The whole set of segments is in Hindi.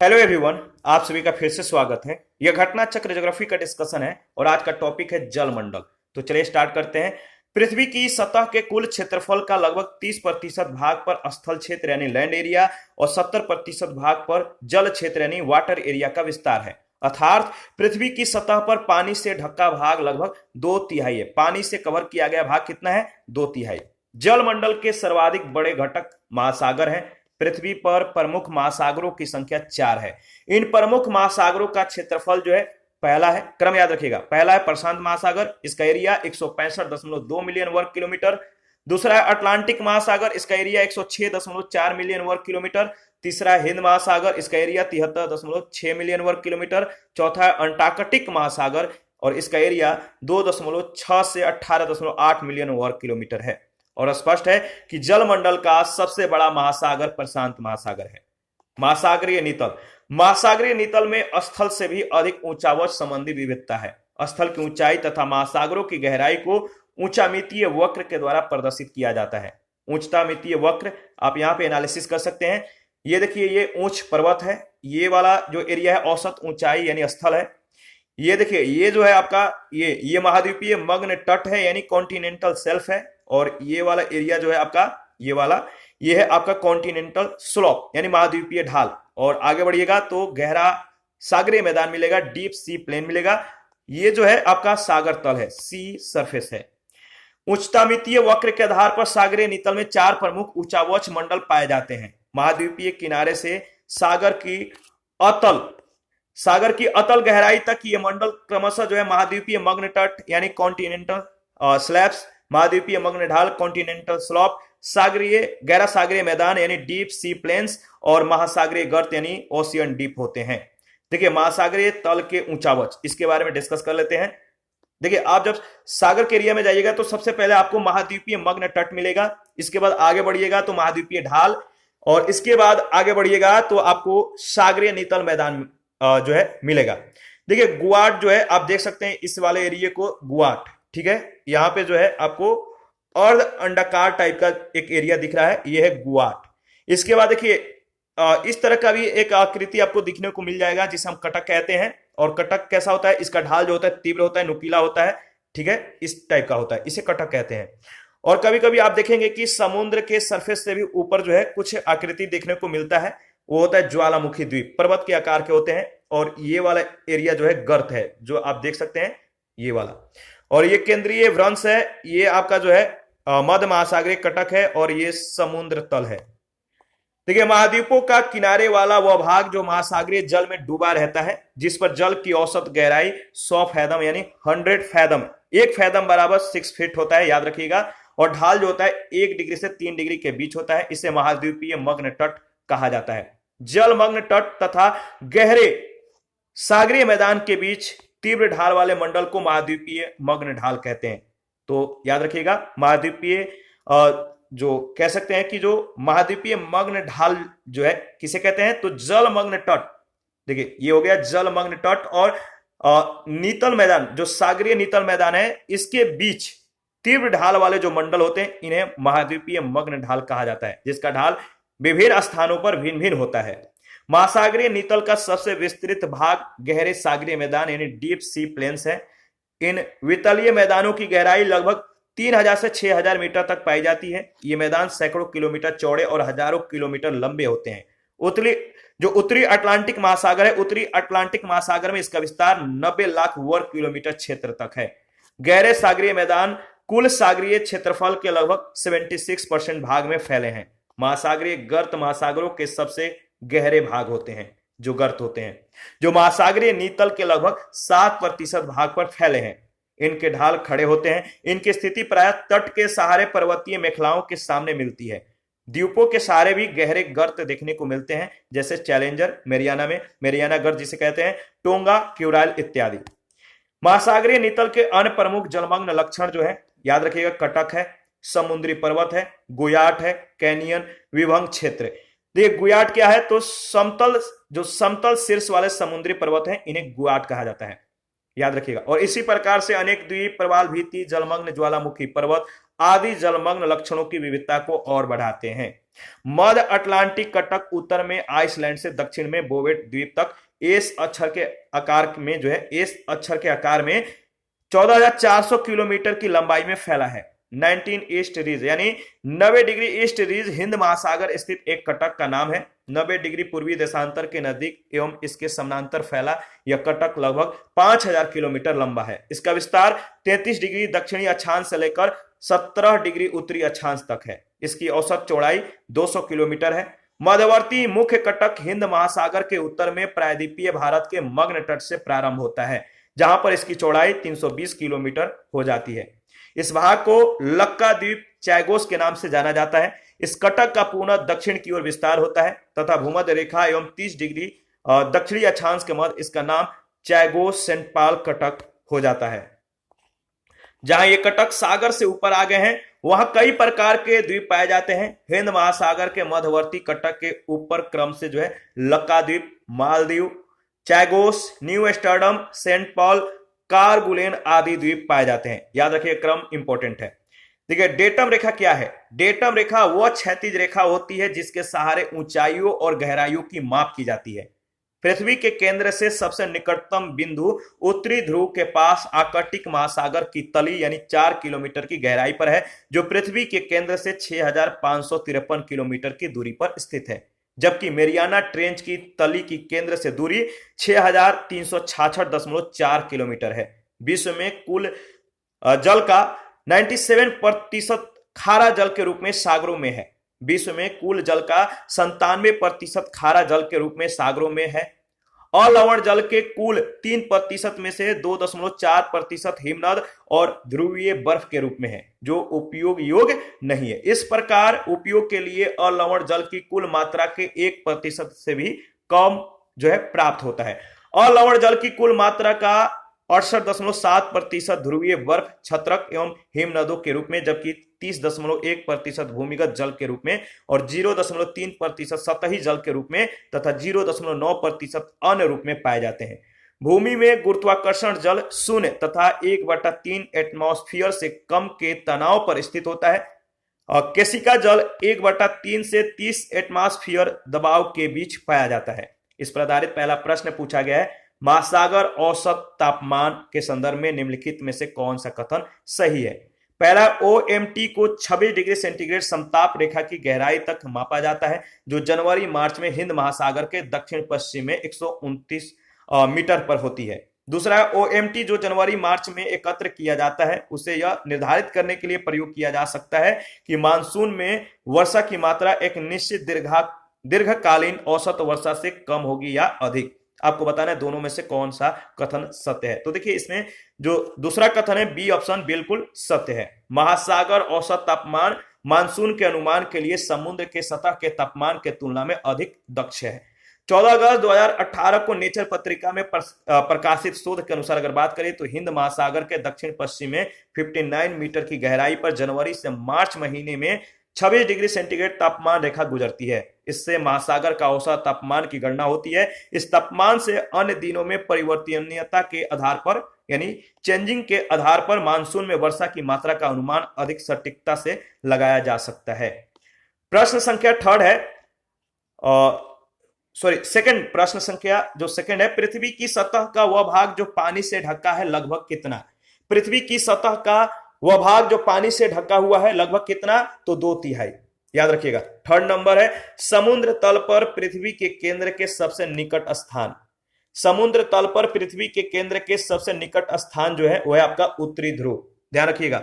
हेलो एवरीवन, आप सभी का फिर से स्वागत है। यह घटना चक्र ज्योग्राफी का डिस्कशन है और आज का टॉपिक है जलमंडल। तो चलिए स्टार्ट करते हैं। पृथ्वी की सतह के कुल क्षेत्रफल का लगभग 30% भाग पर स्थल क्षेत्र यानी लैंड एरिया और 70% भाग पर जल क्षेत्र यानी वाटर एरिया का विस्तार है। अर्थात पृथ्वी की सतह पर पानी से ढका भाग लगभग 2/3 है। पानी से कवर किया गया भाग कितना है? 2/3। जलमंडल के सर्वाधिक बड़े घटक महासागर हैं। पृथ्वी पर प्रमुख महासागरों की संख्या 4 है। इन प्रमुख महासागरों का क्षेत्रफल जो है, पहला है, क्रम याद रखिएगा, पहला है प्रशांत महासागर, इसका एरिया 165.2 मिलियन वर्ग किलोमीटर। दूसरा है अटलांटिक महासागर, इसका एरिया 106.4 मिलियन वर्ग किलोमीटर। तीसरा है हिंद महासागर, इसका एरिया 73.6 मिलियन वर्ग किलोमीटर। चौथा है अंटार्कटिक महासागर और इसका एरिया 2.6 से 18.8 मिलियन वर्ग किलोमीटर है। और स्पष्ट है कि जलमंडल का सबसे बड़ा महासागर प्रशांत महासागर है। महासागरीय नितल, महासागरीय नितल में स्थल से भी अधिक ऊंचावच संबंधी विविधता है। स्थल की ऊंचाई तथा महासागरों की गहराई को ऊंचामितीय वक्र के द्वारा प्रदर्शित किया जाता है। ऊंचामितीय वक्र आप यहां पे एनालिसिस कर सकते हैं। ये देखिए, ये ऊंच पर्वत है, ये वाला जो एरिया है औसत ऊंचाई यानी स्थल है। ये देखिए, ये जो है आपका ये महाद्वीपीय मग्न तट है यानी कॉन्टिनेंटल शेल्फ है। और ये वाला एरिया जो है आपका, ये वाला, ये है आपका कॉन्टिनेंटल स्लोप यानी महाद्वीपीय ढाल। और आगे बढ़िएगा तो गहरा सागरीय मैदान मिलेगा, डीप सी प्लेन मिलेगा। ये जो है आपका सागर तल है, सी सरफेस है। उच्चतामितीय वक्र के आधार पर सागरीय नितल में 4 प्रमुख ऊंचावच मंडल पाए जाते हैं। महाद्वीपीय किनारे से सागर की अतल सागर की अतल गहराई तक ये मंडल क्रमशः जो है महाद्वीपीय मग्न तट यानी कॉन्टिनेंटल स्लैब्स, महाद्वीपीय मग्न ढाल कॉन्टिनेंटल स्लॉप, सागरीय गहरा सागरीय मैदान यानी डीप सी प्लेन्स और महासागरीय गर्त यानी ओशियन डीप होते हैं। देखिए, महासागरीय तल के ऊंचावच, इसके बारे में डिस्कस कर लेते हैं। देखिए, आप जब सागर के एरिया में जाइएगा तो सबसे पहले आपको महाद्वीपीय मग्न तट मिलेगा। इसके बाद आगे बढ़िएगा तो महाद्वीपीय ढाल, और इसके बाद आगे बढ़िएगा तो आपको सागरीय नितल मैदान जो है मिलेगा। देखिए, गुवाट जो है आप देख सकते हैं, इस वाले एरिया को गुवाट, ठीक है, यहां पे जो है आपको अर्ध अंडाकार टाइप का एक एरिया दिख रहा है, ये है गुवाट। इसके बाद देखिए, इस तरह का भी एक आकृति आपको दिखने को मिल जाएगा जिसे हम कटक कहते हैं। और कटक कैसा होता है? इसका ढाल जो होता है तीव्र होता है, नुकीला होता है, ठीक है, इस टाइप का होता है, इसे कटक कहते हैं। और कभी कभी आप देखेंगे कि समुद्र के सरफेस से भी ऊपर जो है कुछ आकृति देखने को मिलता है, वो होता है ज्वालामुखी द्वीप, पर्वत के आकार के होते हैं। और ये वाला एरिया जो है गर्त है, जो आप देख सकते हैं, ये वाला। और ये केंद्रीय व्रंश है, ये आपका जो है मध्य महासागरीय कटक है और ये समुद्र तल है। देखिए, महाद्वीपों का किनारे वाला वह भाग जो महासागरीय जल में डूबा रहता है, जिस पर जल की औसत गहराई 100 फैदम यानी 100 फैदम, 1 फैदम बराबर 6 फीट होता है, याद रखिएगा। और ढाल जो होता है 1 डिग्री से 3 डिग्री के बीच होता है, इसे महाद्वीपीय मग्न तट कहा जाता है। जलमग्न तट तथा गहरे सागरीय मैदान के बीच तीव्र ढाल वाले मंडल को महाद्वीपीय मग्न ढाल कहते हैं। तो याद रखिएगा, महाद्वीपीय जो कह सकते हैं कि जो महाद्वीपीय मग्न ढाल जो है किसे कहते हैं? तो जलमग्न तट। देखिए, ये हो गया जलमग्न तट। और नीतल मैदान, जो सागरीय नीतल मैदान है, इसके बीच तीव्र ढाल वाले जो मंडल होते हैं, इन्हें महाद्वीपीय मग्न ढाल कहा जाता है, जिसका ढाल विभिन्न स्थानों पर भिन्न भिन्न होता है। महासागरीय नीतल का सबसे विस्तृत भाग गहरे सागरीय मैदान यानी डीप सी प्लेन्स है। इन वितलीय मैदानों की गहराई लगभग 3000 से 6000 मीटर तक पाई जाती है। ये मैदान सैकड़ों किलोमीटर चौड़े और हजारों किलोमीटर लंबे होते हैं। उत्तरी अटलांटिक महासागर है, उत्तरी अटलांटिक महासागर में इसका विस्तार 90 लाख वर्ग किलोमीटर क्षेत्र तक है। गहरे सागरीय मैदान कुल सागरीय क्षेत्रफल के लगभग 76% भाग में फैले हैं। महासागरीय गर्त महासागरों के सबसे गहरे भाग होते हैं, जो गर्त होते हैं, जो महासागरीय नीतल के लगभग 7% भाग पर फैले हैं। इनके ढाल खड़े होते हैं। इनकी स्थिति प्रायः तट के सहारे पर्वतीय मेखलाओं के सामने मिलती है। द्वीपों के सहारे भी गहरे गर्त देखने को मिलते हैं, जैसे चैलेंजर मेरियाना में मेरियाना गर्त जिसे कहते हैं, टोंगा, क्यूराइल इत्यादि। महासागरीय नितल के अन्य प्रमुख जलमग्न लक्षण जो है, याद रखिएगा, कटक है, समुद्री पर्वत है, गुयाट है, कैनियन, विभंग क्षेत्र। देखिए, गुयाट क्या है? तो समतल शीर्ष वाले समुद्री पर्वत हैं, इन्हें गुयाट कहा जाता है, याद रखिएगा। और इसी प्रकार से अनेक द्वीप, प्रवाल भीति, जलमग्न ज्वालामुखी पर्वत आदि जलमग्न लक्षणों की विविधता को और बढ़ाते हैं। मध्य अटलांटिक कटक उत्तर में आइसलैंड से दक्षिण में बोवेट द्वीप तक एस अक्षर के आकार में जो है एस अक्षर के आकार में 14,400 किलोमीटर की लंबाई में फैला है। 19 ईस्ट रीज यानी 90 डिग्री ईस्ट रीज हिंद महासागर स्थित एक कटक का नाम है। 90 डिग्री पूर्वी देशांतर के नजदीक एवं इसके समानांतर फैला यह कटक लगभग 5,000 किलोमीटर लंबा है। इसका विस्तार 33 डिग्री दक्षिणी अक्षांश से लेकर 17 डिग्री उत्तरी अक्षांश तक है। इसकी औसत चौड़ाई 200 किलोमीटर है। मध्यवर्ती मुख्य कटक हिंद महासागर के उत्तर में प्रायद्वीपीय भारत के मग्न तट से प्रारंभ होता है, जहां पर इसकी चौड़ाई 320 किलोमीटर हो जाती है। इस भाग को लक्का द्वीप चैगोस के नाम से जाना जाता है। इस कटक का पूर्ण दक्षिण की ओर विस्तार होता है तथा भूमध्य रेखा एवं 30 डिग्री दक्षिणी अक्षांश के मध्य इसका नाम चैगोस सेंट पॉल कटक हो जाता है। जहां ये कटक सागर से ऊपर आ गए हैं, वहां कई प्रकार के द्वीप पाए जाते हैं। हिंद महासागर के मध्यवर्ती कटक के ऊपर क्रम से जो है Lakshadweep, Maldives, Chagos, New Amsterdam, Saint Paul, Kerguelen आदि द्वीप पाए जाते हैं। याद रखिए, क्रम इंपॉर्टेंट है। देखिए, डेटम रेखा क्या है? डेटम रेखा वह क्षैतिज रेखा होती है जिसके सहारे ऊंचाइयों और गहराइयों की माप की जाती है। पृथ्वी के केंद्र से सबसे निकटतम बिंदु उत्तरी ध्रुव के पास आर्कटिक महासागर की तली यानी 4 किलोमीटर की गहराई पर है, जो पृथ्वी के केंद्र से 6,553 किलोमीटर की दूरी पर स्थित है। जबकि मेरियाना ट्रेंच की तली की केंद्र से दूरी 6,366.4 किलोमीटर है। विश्व में कुल जल का 97% खारा जल के रूप में सागरों में है। विश्व में कुल जल का 97% खारा जल के रूप में सागरों में है। अलवण जल के कुल 3% में से 2.4% हिमनद और ध्रुवीय बर्फ के रूप में है, जो उपयोग योग्य नहीं है। इस प्रकार उपयोग के लिए अलवण जल की कुल मात्रा के 1% से भी कम जो है प्राप्त होता है। अलवण जल की कुल मात्रा का 68.7% ध्रुवीय बर्फ, छत्रक एवं हिमनदों के रूप में, जबकि 30.1% भूमिगत जल के रूप में और 0.3% सतही जल के रूप में तथा 0.9% अन्य रूप में पाए जाते हैं। भूमि में गुरुत्वाकर्षण जल 0 तथा 1/3 एटमॉस्फेयर से कम के तनाव पर स्थित होता है। और केशिका जल 1/3 से 30 एटमॉस्फेयर दबाव के बीच पाया जाता है। इस पर आधारित पहला प्रश्न पूछा गया है, महासागर औसत तापमान के संदर्भ में निम्नलिखित में से कौन सा कथन सही है? पहला, OMT को 26 डिग्री सेंटीग्रेड समताप रेखा की गहराई तक मापा जाता है, जो जनवरी मार्च में हिंद महासागर के दक्षिण पश्चिम में 129 मीटर पर होती है। दूसरा, OMT जो जनवरी मार्च में एकत्र किया जाता है, उसे यह निर्धारित करने के लिए प्रयोग किया जा सकता है कि मानसून में वर्षा की मात्रा एक निश्चित दीर्घकालीन औसत वर्षा से कम होगी या अधिक। आपको बताना है दोनों में से कौन सा कथन सत्य है। तो देखिए, इसमें जो दूसरा कथन है, बी ऑप्शन बिल्कुल सत्य है। महासागर औसत तापमान मानसून के अनुमान के लिए समुद्र के सतह के तापमान के तुलना में अधिक दक्ष है। 14 अगस्त 2018 को नेचर पत्रिका में प्रकाशित शोध के अनुसार अगर बात करें तो हिंद महासागर के दक्षिण पश्चिम में 59 मीटर की गहराई पर जनवरी से मार्च महीने में 26 डिग्री सेंटीग्रेड तापमान रेखा गुजरती है। इससे महासागर का औसत तापमान की गणना होती है। इस तापमान से अन्य दिनों में परिवर्तनीयता के आधार पर यानी चेंजिंग के आधार पर मानसून में वर्षा की मात्रा का अनुमान अधिक सटीकता से लगाया जा सकता है। प्रश्न संख्या थर्ड है, सेकंड, प्रश्न संख्या जो सेकंड है, पृथ्वी की सतह का वह भाग जो पानी से ढका है लगभग कितना? पृथ्वी की सतह का वह भाग जो पानी से ढका हुआ है लगभग कितना? तो 2/3। याद रखिएगा। थर्ड नंबर है, समुद्र तल पर पृथ्वी के केंद्र के सबसे निकट स्थान। समुद्र तल पर पृथ्वी के केंद्र के सबसे निकट स्थान जो है वह आपका उत्तरी ध्रुव। ध्यान रखिएगा,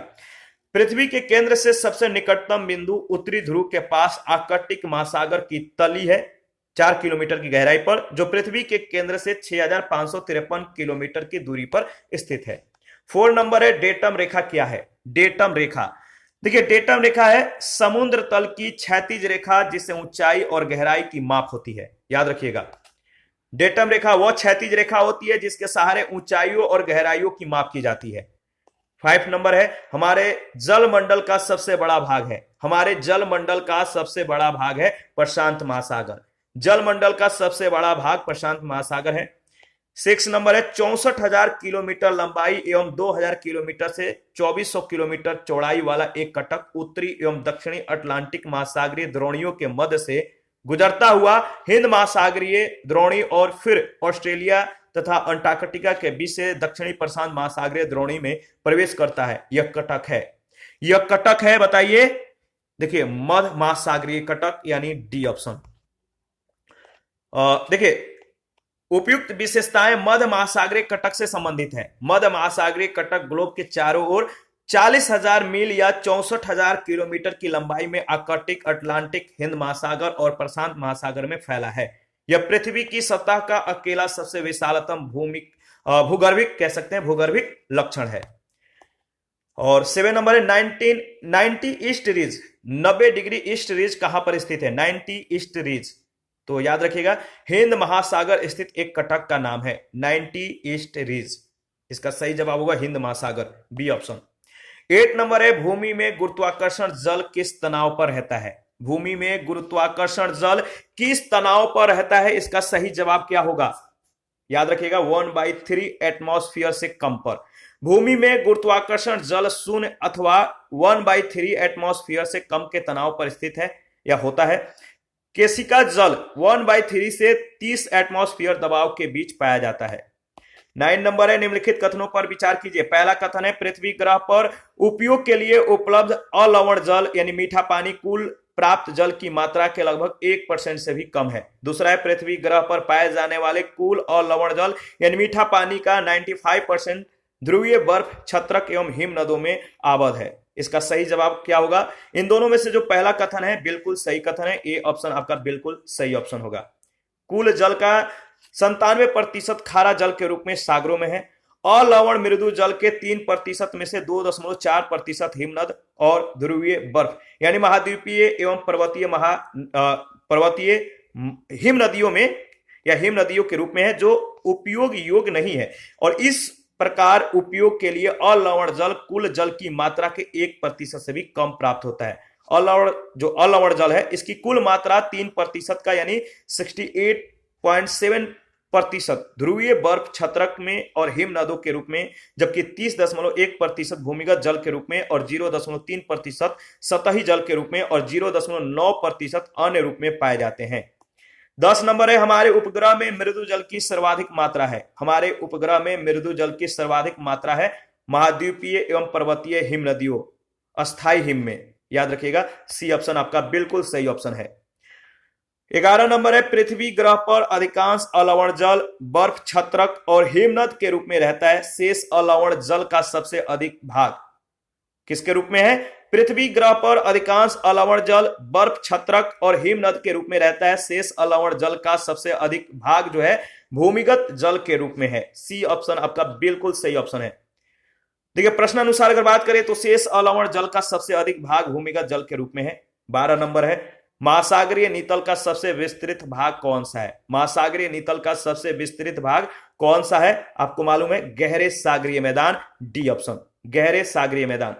पृथ्वी के केंद्र से सबसे निकटतम बिंदु उत्तरी ध्रुव के पास आर्कटिक महासागर की तली है 4 किलोमीटर की गहराई पर, जो पृथ्वी के केंद्र से 6,553 किलोमीटर की दूरी पर स्थित है। 4 नंबर है, डेटम रेखा क्या है? डेटम रेखा, देखिए डेटम रेखा है समुद्र तल की क्षैतिज रेखा जिससे ऊंचाई और गहराई की माप होती है। याद रखिएगा, डेटम रेखा वह क्षैतिज रेखा होती है जिसके सहारे ऊंचाइयों और गहराइयों की माप की जाती है। 5 नंबर है, हमारे जल मंडल का सबसे बड़ा भाग है। हमारे जल मंडल का सबसे बड़ा भाग है प्रशांत महासागर। जल मंडल का सबसे बड़ा भाग प्रशांत महासागर है। सिक्स नंबर है 64,000 किलोमीटर लंबाई एवं 2,000 किलोमीटर से 2,400 किलोमीटर चौड़ाई वाला एक कटक उत्तरी एवं दक्षिणी अटलांटिक महासागरीय द्रोणियों के मध्य से गुजरता हुआ हिंद महासागरीय द्रोणी और फिर ऑस्ट्रेलिया तथा अंटार्कटिका के बीच से दक्षिणी प्रशांत महासागरीय द्रोणी में प्रवेश करता है। यह कटक है, यह कटक है, बताइए। देखिए मध्य महासागरीय कटक यानी डी ऑप्शन। देखिए उपयुक्त विशेषताएं मध्य महासागरीय कटक से संबंधित है। मध्य महासागरीय कटक ग्लोब के चारों ओर 40,000 मील या 64,000 किलोमीटर की लंबाई में आर्कटिक, अटलांटिक, हिंद महासागर और प्रशांत महासागर में फैला है। यह पृथ्वी की सतह का अकेला सबसे विशालतम भूगर्भिक कह सकते हैं भूगर्भिक लक्षण है। और 7 नंबर है 90 east ridge, 90 degree east ridge कहां पर स्थित है? 90 ईस्ट रिज, तो याद रखिएगा हिंद महासागर स्थित एक कटक का नाम है 90 ईस्ट रिज। इसका सही जवाब होगा हिंद महासागर, बी ऑप्शन। 8 नंबर है भूमि में गुरुत्वाकर्षण जल किस तनाव पर रहता है? भूमि में गुरुत्वाकर्षण जल किस तनाव पर रहता है? इसका सही जवाब क्या होगा? याद रखिएगा 1/3 एटमॉस्फेयर से कम पर। भूमि में गुरुत्वाकर्षण जल 0 अथवा 1/3 एटमॉस्फेयर से कम के तनाव पर स्थित है या होता है। केशिका जल 1/3 से 30 एटमॉस्फेयर दबाव के बीच पाया जाता है। 9 नंबर है निम्नलिखित कथनों पर विचार कीजिए। पहला कथन है पृथ्वी ग्रह पर उपयोग के लिए उपलब्ध अलवण जल यानी मीठा पानी कुल प्राप्त जल की मात्रा के लगभग 1% से भी कम है। दूसरा है पृथ्वी ग्रह पर पाए जाने वाले कुल अलवण जल यानी मीठा पानी का 95% ध्रुवीय बर्फ, छत्रक एवं हिम नदों में आबद्ध है। इसका सही जवाब क्या होगा? इन दोनों में से जो पहला कथन है बिल्कुल सही कथन है, ए ऑप्शन आपका बिल्कुल सही ऑप्शन होगा। कुल जल का 97% खारा जल के रूप में सागरों में है। अलवण मृदु जल के 3% में से 2.4% हिमनद और ध्रुवीय बर्फ यानी महाद्वीपीय एवं पर्वतीय हिम नदियों में या हिम नदियों के रूप में है जो उपयोग योग्य नहीं है। और इस प्रकार उपयोग के लिए अलवण जल कुल जल की मात्रा के 1% से भी कम प्राप्त होता है। अलवण जल है इसकी कुल मात्रा 3% का यानी 68.7% ध्रुवीय बर्फ, छत्रक में और हिम नदों के रूप में, जबकि 30.1% भूमिगत जल के रूप में और 0.3% सतही जल के रूप में और 0.9% अन्य रूप में पाए जाते हैं। 10 नंबर है हमारे उपग्रह में मृदु जल की सर्वाधिक मात्रा है। हमारे उपग्रह में मृदु जल की सर्वाधिक मात्रा है महाद्वीपीय एवं पर्वतीय हिम नदियों अस्थाई हिम में। याद रखिएगा सी ऑप्शन आपका बिल्कुल सही ऑप्शन है। 11 नंबर है पृथ्वी ग्रह पर अधिकांश अलवण जल बर्फ, छत्रक और हिमनद के रूप में रहता है। शेष अलवण जल का सबसे अधिक भाग किसके रूप में है? पृथ्वी ग्रह पर अधिकांश अलवण जल बर्फ, छत्रक और हिमनद के रूप में रहता है। शेष अलवण जल का सबसे अधिक भाग जो है भूमिगत जल के रूप में है। सी ऑप्शन आपका बिल्कुल सही ऑप्शन है। देखिए प्रश्नानुसार अगर बात करें तो शेष अलवण जल का सबसे अधिक भाग भूमिगत जल के रूप में है। 12 नंबर है महासागरीय नितल का सबसे विस्तृत भाग कौन सा है? महासागरीय नितल का सबसे विस्तृत भाग कौन सा है? आपको मालूम है गहरे सागरीय मैदान, डी ऑप्शन, गहरे सागरीय मैदान।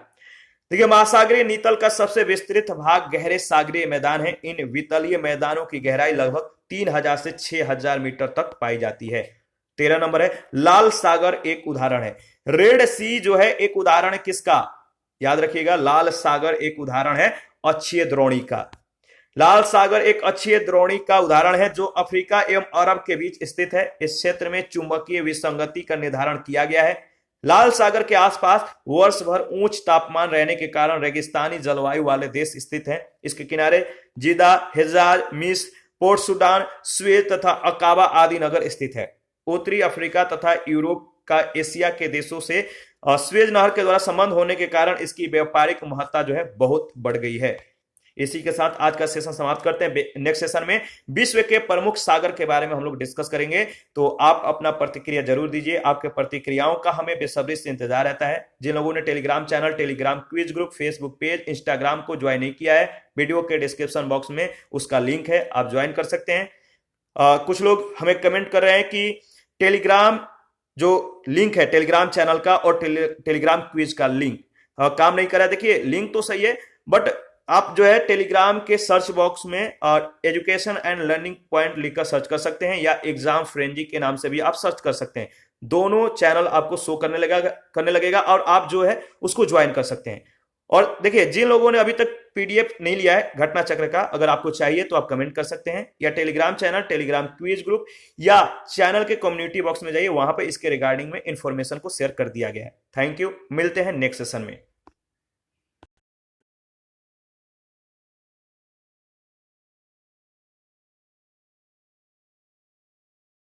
देखिए महासागरीय नितल का सबसे विस्तृत भाग गहरे सागरीय मैदान है। इन वितलीय मैदानों की गहराई लगभग 3000 से 6000 मीटर तक पाई जाती है। 13 नंबर है लाल सागर एक उदाहरण है। रेड सी जो है एक उदाहरण है किसका? याद रखिएगा लाल सागर एक उदाहरण है अक्षीय द्रोणी का। लाल सागर एक अक्षीय द्रोणी का उदाहरण है जो अफ्रीका एवं अरब के बीच स्थित है। इस क्षेत्र में चुंबकीय विसंगति का निर्धारण किया गया है। लाल सागर के आसपास वर्ष भर उच्च तापमान रहने के कारण रेगिस्तानी जलवायु वाले देश स्थित हैं। इसके किनारे जिदा, हिजाज, मिस्र, पोर्ट सुडान, स्वेज तथा अकाबा आदि नगर स्थित है। उत्तरी अफ्रीका तथा यूरोप का एशिया के देशों से स्वेज नहर के द्वारा संबंध होने के कारण इसकी व्यापारिक महत्ता जो है बहुत बढ़ गई है। इसी के साथ आज का सेशन समाप्त करते हैं। नेक्स्ट सेशन में विश्व के प्रमुख सागर के बारे में हम लोग डिस्कस करेंगे, तो आप अपना प्रतिक्रिया जरूर दीजिए। आपके प्रतिक्रियाओं का हमें बेसब्री से इंतजार रहता है। जिन लोगों ने Telegram channel, Telegram quiz group, Facebook page, Instagram को ज्वाइन नहीं किया है, वीडियो के डिस्क्रिप्शन बॉक्स में उसका लिंक है, आप ज्वाइन कर सकते हैं। कुछ लोग हमें कमेंट कर रहे हैं कि टेलीग्राम जो लिंक है टेलीग्राम चैनल का और टेलीग्राम क्विज का लिंक काम नहीं कर रहा है। देखिए लिंक तो सही है बट आप जो है टेलीग्राम के सर्च बॉक्स में एजुकेशन एंड लर्निंग पॉइंट लिखकर सर्च कर सकते हैं, या एग्जाम फ्रेंजी के नाम से भी आप सर्च कर सकते हैं। दोनों चैनल आपको शो करने लगेगा और आप जो है उसको ज्वाइन कर सकते हैं। और देखिए, जिन लोगों ने अभी तक पीडीएफ नहीं लिया है घटना चक्र का, अगर आपको चाहिए तो आप कमेंट कर सकते हैं, या Telegram channel, Telegram quiz group, या चैनल के कम्युनिटी बॉक्स में जाइए, वहां पे इसके रिगार्डिंग में इंफॉर्मेशन को शेयर कर दिया गया है। थैंक यू, मिलते हैं नेक्स्ट सेशन में।